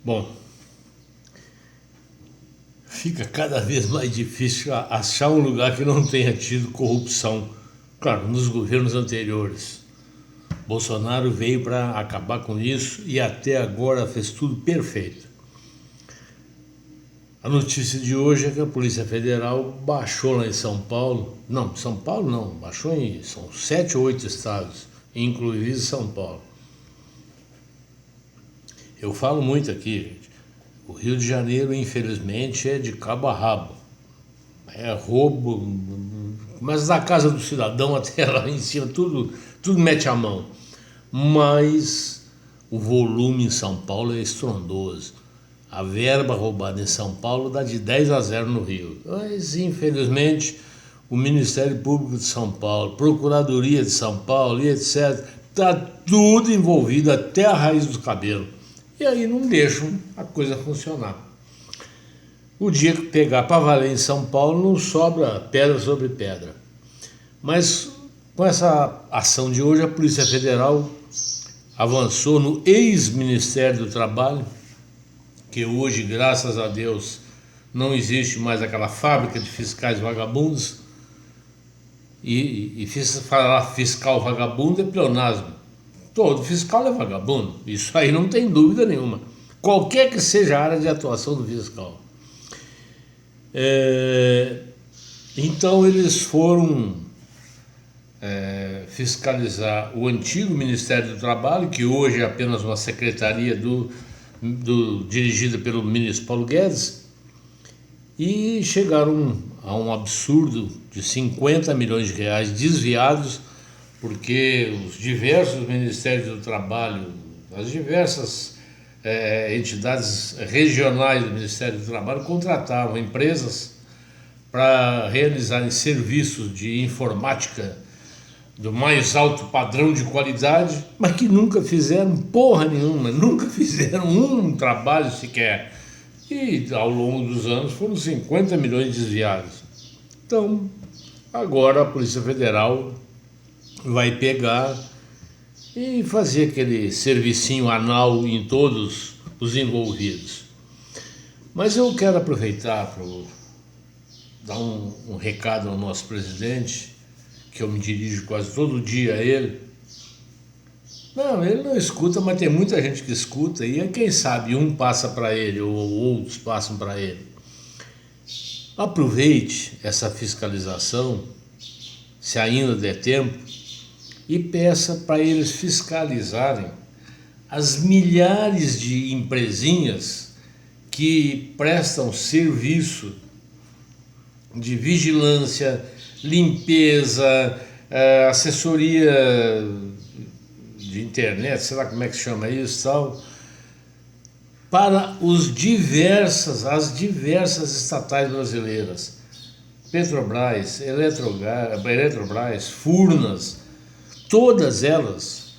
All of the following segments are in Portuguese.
Bom, fica cada vez mais difícil achar um lugar que não tenha tido corrupção. Claro, nos governos anteriores. Bolsonaro veio para acabar com isso e até agora fez tudo perfeito. A notícia de hoje é que a Polícia Federal baixou lá em São Paulo. Não, São Paulo não, baixou em. São 7 ou 8 estados, inclusive São Paulo. Eu falo muito aqui, gente. O Rio de Janeiro, infelizmente, é de cabo a rabo. É roubo, mas da casa do cidadão até lá em cima, tudo mete a mão. Mas o volume em São Paulo é estrondoso. A verba roubada em São Paulo dá de 10-0 no Rio. Mas, infelizmente, o Ministério Público de São Paulo, Procuradoria de São Paulo e etc., está tudo envolvido até a raiz do cabelo. E aí não deixam a coisa funcionar. O dia que pegar para valer em São Paulo não sobra pedra sobre pedra. Mas com essa ação de hoje, a Polícia Federal avançou no ex-Ministério do Trabalho, que hoje, graças a Deus, não existe mais aquela fábrica de fiscais vagabundos. E falar fiscal vagabundo é pleonasmo. Todo fiscal é vagabundo, isso aí não tem dúvida nenhuma. Qualquer que seja a área de atuação do fiscal. Então eles foram fiscalizar o antigo Ministério do Trabalho, que hoje é apenas uma secretaria dirigida pelo ministro Paulo Guedes, e chegaram a um absurdo de 50 milhões de reais desviados, porque os diversos Ministérios do Trabalho, as diversas entidades regionais do Ministério do Trabalho contratavam empresas para realizarem serviços de informática do mais alto padrão de qualidade, mas que nunca fizeram porra nenhuma, nunca fizeram um trabalho sequer. E ao longo dos anos foram 50 milhões desviados. Então, agora a Polícia Federal vai pegar e fazer aquele servicinho anal em todos os envolvidos. Mas eu quero aproveitar para dar um recado ao nosso presidente, que eu me dirijo quase todo dia a ele. Não, ele não escuta, mas tem muita gente que escuta, e quem sabe um passa para ele ou outros passam para ele. Aproveite essa fiscalização, se ainda der tempo, e peça para eles fiscalizarem as milhares de empresinhas que prestam serviço de vigilância, limpeza, assessoria de internet, sei lá como é que chama isso, tal, para as diversas estatais brasileiras, Petrobras, Eletrobras, Furnas, todas elas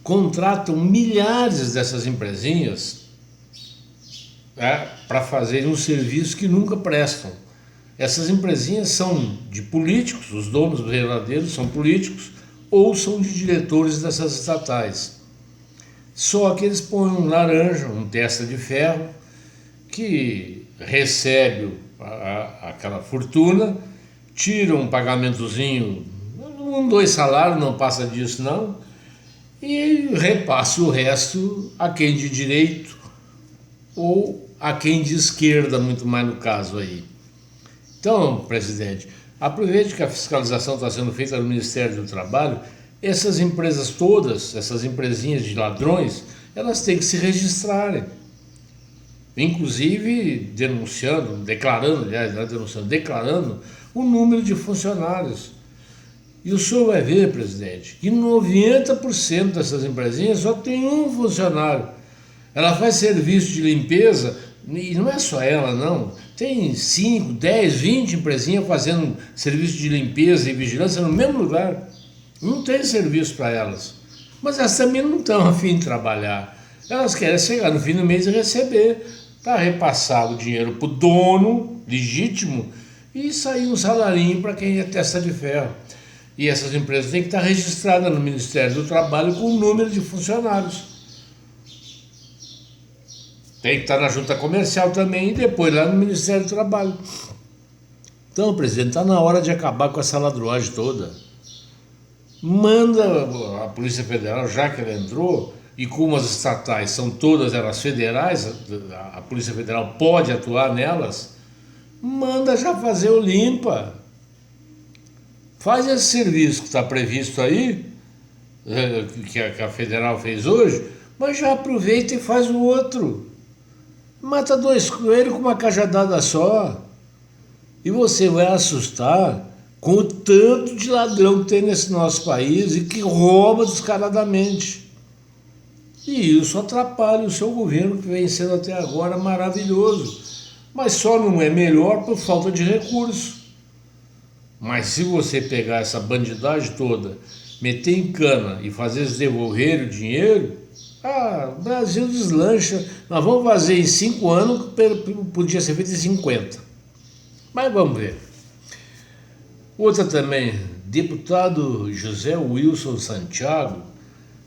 contratam milhares dessas empresinhas para fazerem um serviço que nunca prestam. Essas empresinhas são de políticos, os donos verdadeiros são políticos ou são de diretores dessas estatais. Só que eles põem um laranja, um testa de ferro, que recebe aquela fortuna, tira um pagamentozinho, 2 salários, não passa disso não, e repassa o resto a quem de direito ou a quem de esquerda, muito mais no caso aí. Então, presidente, aproveite que a fiscalização está sendo feita no Ministério do Trabalho. Essas empresas todas, essas empresinhas de ladrões, elas têm que se registrarem. Inclusive declarando o número de funcionários. E o senhor vai ver, presidente, que 90% dessas empresinhas só tem um funcionário. Ela faz serviço de limpeza, e não é só ela, não. Tem 5, 10, 20 empresinhas fazendo serviço de limpeza e vigilância no mesmo lugar. Não tem serviço para elas. Mas elas também não estão a fim de trabalhar. Elas querem chegar no fim do mês e receber, para repassar o dinheiro para o dono legítimo e sair um salarinho para quem é testa de ferro. E essas empresas têm que estar registradas no Ministério do Trabalho com o número de funcionários. tem que estar na junta comercial também e depois lá no Ministério do Trabalho. Então, presidente, está na hora de acabar com essa ladruagem toda. Manda a Polícia Federal, já que ela entrou, e como as estatais são todas elas federais, a Polícia Federal pode atuar nelas, manda já fazer o limpa. Faz esse serviço que está previsto aí, que a Federal fez hoje, mas já aproveita e faz o outro. Mata 2 coelhos com uma cajadada só. E você vai assustar com o tanto de ladrão que tem nesse nosso país e que rouba descaradamente. E isso atrapalha o seu governo, que vem sendo até agora maravilhoso. Mas só não é melhor por falta de recursos. Mas se você pegar essa bandidagem toda, meter em cana e fazer eles devolverem o dinheiro, o Brasil deslancha. Nós vamos fazer em 5 anos, podia ser feito em 50. Mas vamos ver. Outra também, deputado José Wilson Santiago,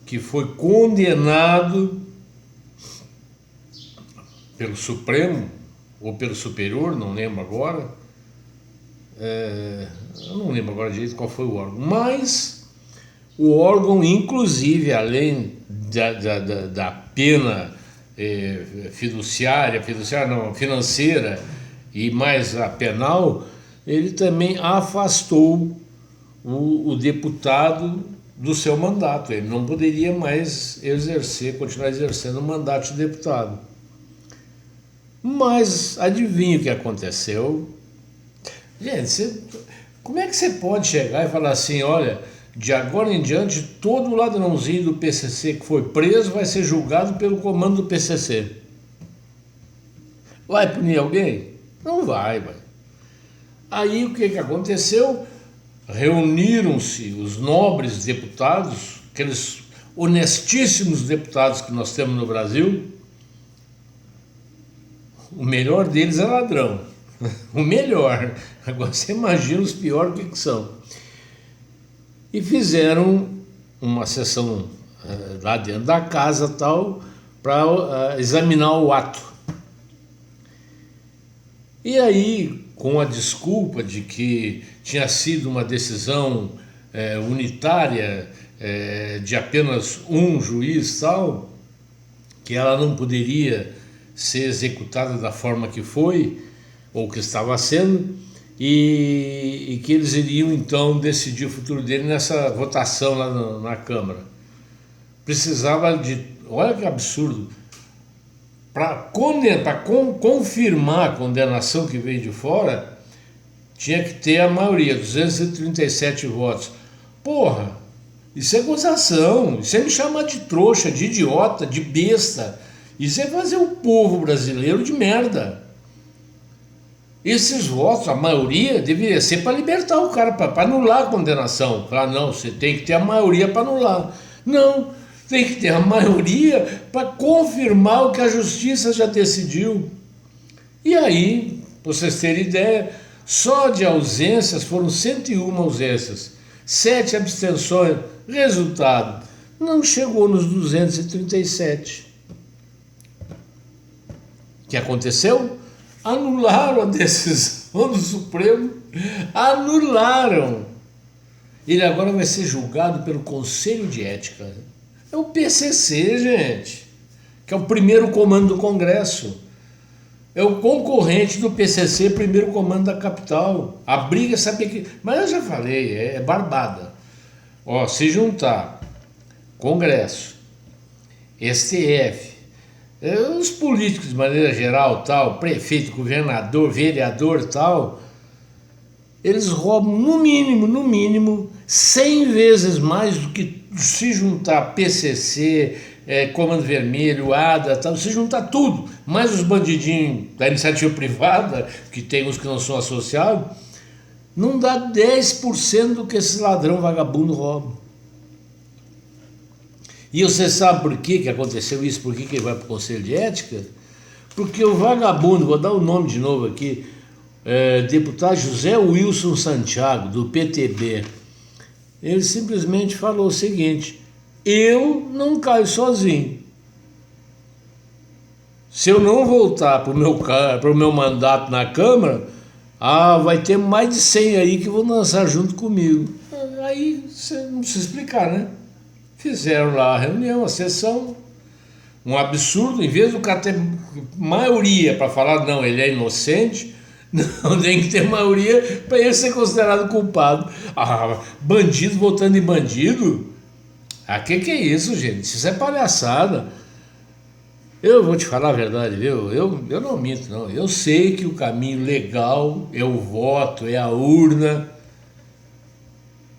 que foi condenado pelo Supremo, ou pelo Superior, não lembro agora, eu não lembro agora direito qual foi o órgão, mas o órgão, inclusive, além da pena financeira e mais a penal, ele também afastou o deputado do seu mandato. Ele não poderia mais continuar exercendo o mandato de deputado. Mas adivinha o que aconteceu? Gente, como é que você pode chegar e falar assim, olha, de agora em diante, todo ladrãozinho do PCC que foi preso vai ser julgado pelo comando do PCC? Vai punir alguém? Não vai. Aí o que aconteceu? Reuniram-se os nobres deputados, aqueles honestíssimos deputados que nós temos no Brasil. O melhor deles é ladrão. O melhor. Agora você imagina os piores o que são. E fizeram uma sessão lá dentro da casa tal, para examinar o ato. E aí, com a desculpa de que tinha sido uma decisão unitária de apenas um juiz tal, que ela não poderia ser executada da forma que foi, ou que estava sendo, e que eles iriam então decidir o futuro dele nessa votação lá na Câmara. Precisava de, olha que absurdo, para confirmar a condenação que veio de fora, tinha que ter a maioria, 237 votos. Porra, isso é gozação, isso é me chamar de trouxa, de idiota, de besta. Isso é fazer o povo brasileiro de merda. Esses votos, a maioria, deveria ser para libertar o cara, para anular a condenação. Para não, você tem que ter a maioria para anular. Não, tem que ter a maioria para confirmar o que a justiça já decidiu. E aí, para vocês terem ideia, só de ausências foram 101 ausências, 7 abstenções. Resultado, não chegou nos 237. O que aconteceu? Anularam a decisão do Supremo, anularam. Ele agora vai ser julgado pelo Conselho de Ética. É o PCC, gente, que é o primeiro comando do Congresso. É o concorrente do PCC, primeiro comando da capital. A briga, sabe que... Mas eu já falei, é barbada. Ó, se juntar Congresso, STF, os políticos de maneira geral, tal, prefeito, governador, vereador, tal, eles roubam no mínimo 100 vezes mais do que se juntar PCC, Comando Vermelho, ADA, tal, se juntar tudo, mais os bandidinhos da iniciativa privada, que tem uns que não são associados, não dá 10% do que esse ladrão vagabundo rouba. E você sabe por que aconteceu isso? Por que ele vai para o Conselho de Ética? Porque o vagabundo, vou dar o nome de novo aqui, deputado José Wilson Santiago, do PTB, ele simplesmente falou o seguinte: eu não caio sozinho. Se eu não voltar pro meu mandato na Câmara, vai ter mais de 100 aí que vão dançar junto comigo. Aí você não precisa explicar, né? Fizeram lá a reunião, a sessão, um absurdo, em vez do cara ter maioria para falar, não, ele é inocente, não tem que ter maioria para ele ser considerado culpado. Bandido votando em bandido? Que é isso, gente? Isso é palhaçada. Eu vou te falar a verdade, viu? Eu não minto, não. Eu sei que o caminho legal é o voto, é a urna,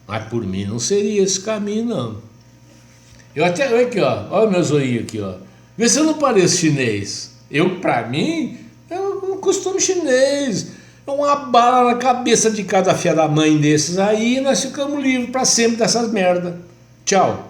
mas por mim não seria esse caminho, não. Eu até, olha aqui, ó, olha o meu zoinho aqui, ó. Vê se eu não pareço chinês. Pra mim, é um costume chinês. É uma bala na cabeça de cada filha da mãe desses aí e nós ficamos livres pra sempre dessas merda. Tchau.